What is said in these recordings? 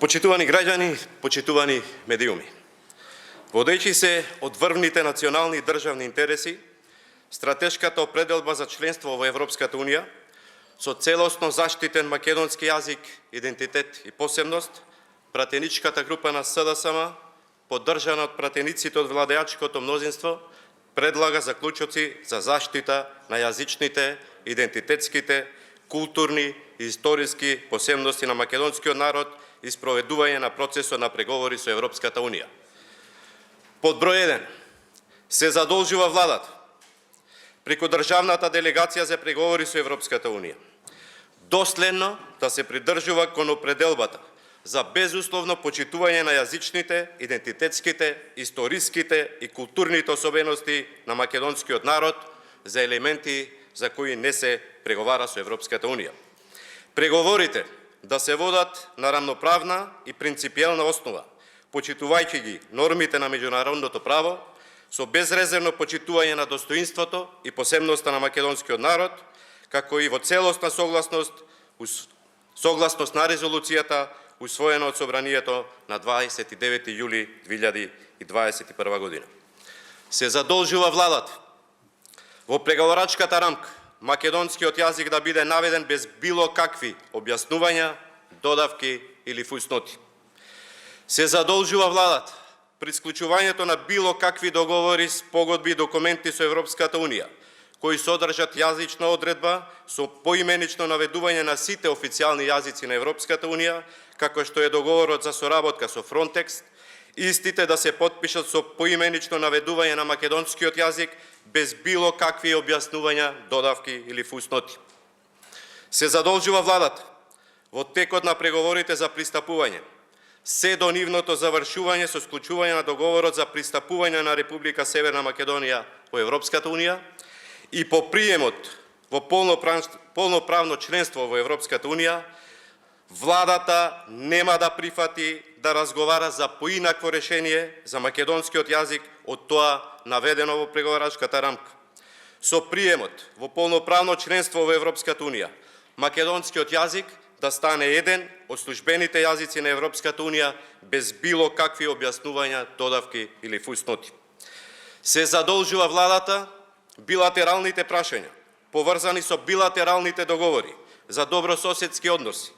Почитувани граѓани, почитувани медиуми. Водејќи се од врвните национални и државни интереси, стратешката определба за членство во Европската Унија, со целосно заштитен македонски јазик, идентитет и посебност, пратеничката група на СДСМ, поддржана од пратениците од владеачкото мнозинство, предлага заклучоци за заштита на јазичните, идентитетските, културни и историски посебности на македонскиот народ и спроведување на процесот на преговори со Европската Унија. Под број 1. Се задолжува владата преку државната делегација за преговори со Европската Унија доследно да се придржува кон определбата за безусловно почитување на јазичните, идентитетските, историските и културните особености на македонскиот народ за елементи за кои не се преговара со Европската Унија. Преговорите да се водат на рамноправна и принципијална основа, почитувајќи ги нормите на меѓународното право, со безрезервно почитување на достоинството и посебноста на македонскиот народ, како и во целосна согласност на резолуцијата усвоена од Собранието на 29 јули 2021 година. Се задолжува владата во преговорачката рамка македонскиот јазик да биде наведен без било какви објаснувања, додавки или фусноти. Се задолжува владата при склучувањето на било какви договори, спогодби и документи со Европската Унија, кои содржат јазична одредба со поименично наведување на сите официјални јазици на Европската Унија, како што е договорот за соработка со Фронтекс, истите да се потпишат со поименично наведување на македонскиот јазик без било какви објаснувања, додавки или фусноти. Се задолжува владата во текот на преговорите за пристапување, се до нивното завршување со склучување на договорот за пристапување на Република Северна Македонија во Европската Унија и по приемот во полноправно членство во Европската Унија, владата нема да прифати да разговара за поинакво решение за македонскиот јазик од тоа наведено во преговарачката рамка. Со приемот во полноправно членство во Европската Унија, македонскиот јазик да стане еден од службените јазици на Европската Унија без било какви објаснувања, додавки или фусноти. Се задолжува владата билатералните прашања, поврзани со билатералните договори за добрососедски односи,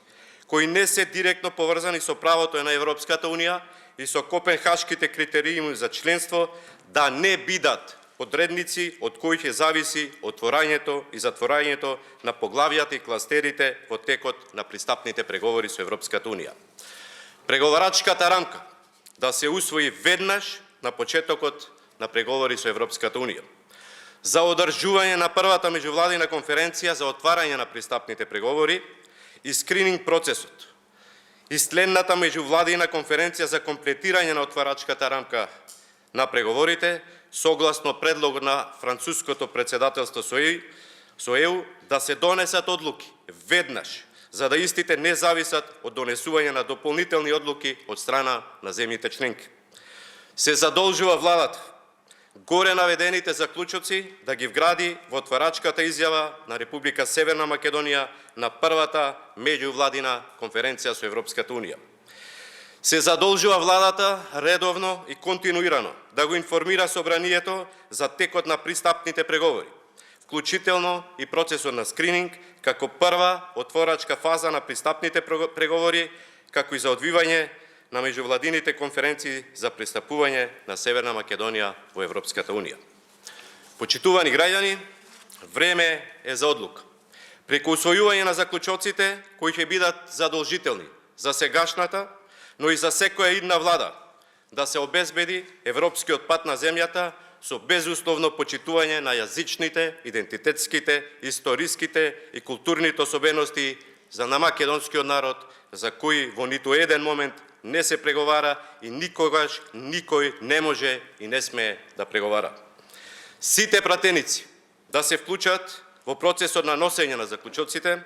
кои не се директно поврзани со правото на Европската Унија и со копенхашките критериуми за членство, да не бидат подредници од кои ќе зависи отворањето и затворањето на поглавијата и кластерите во текот на пристапните преговори со Европската Унија. Преговарачката рамка да се усвои веднаш на почетокот на преговори со Европската Унија. За одржување на првата меѓувладина конференција за отварање на пристапните преговори и скрининг процесот и следната меѓувладина конференција за комплетирање на отварачката рамка на преговорите, согласно предлог на француското председателство со ЕУ, да се донесат одлуки веднаш, за да истите не зависат од донесување на дополнителни одлуки од страна на земјите членки. Се задолжува владата горе наведените заклучоци да ги вгради во отварачката изјава на Република Северна Македонија на првата меѓувладина конференција со Европската Унија. Се задолжува владата редовно и континуирано да го информира Собранието за текот на пристапните преговори, вклучително и процесот на скрининг, како прва отворачка фаза на пристапните преговори, како и за одвивање на меѓувладините конференции за пристапување на Северна Македонија во Европската Унија. Почитувани граѓани, време е за одлука. Преку усвојување на заклучоците, кои ќе бидат задолжителни за сегашната, но и за секоја идна влада, да се обезбеди европскиот пат на земјата со безусловно почитување на јазичните, идентитетските, историските и културните особености за на македонскиот народ, за кои во ниту еден момент не се преговара и никогаш никој не може и не смее да преговара. Сите пратеници да се вклучат во процесот на носење на заклучоците,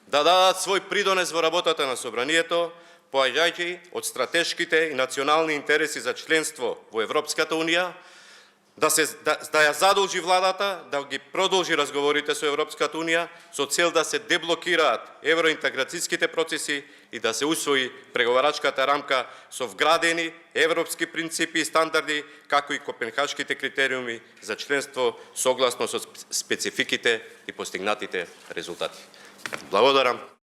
да дадат свој придонес во работата на Собранието, поаѓајќи од стратешките и национални интереси за членство во Европската Унија, да ја задолжи владата да ги продолжи разговорите со Европската Унија со цел да се деблокираат евроинтеграцијските процеси и да се усвои преговарачката рамка со вградени европски принципи и стандарди, како и копенхашките критериуми за членство согласно со спецификите и постигнатите резултати. Благодарам.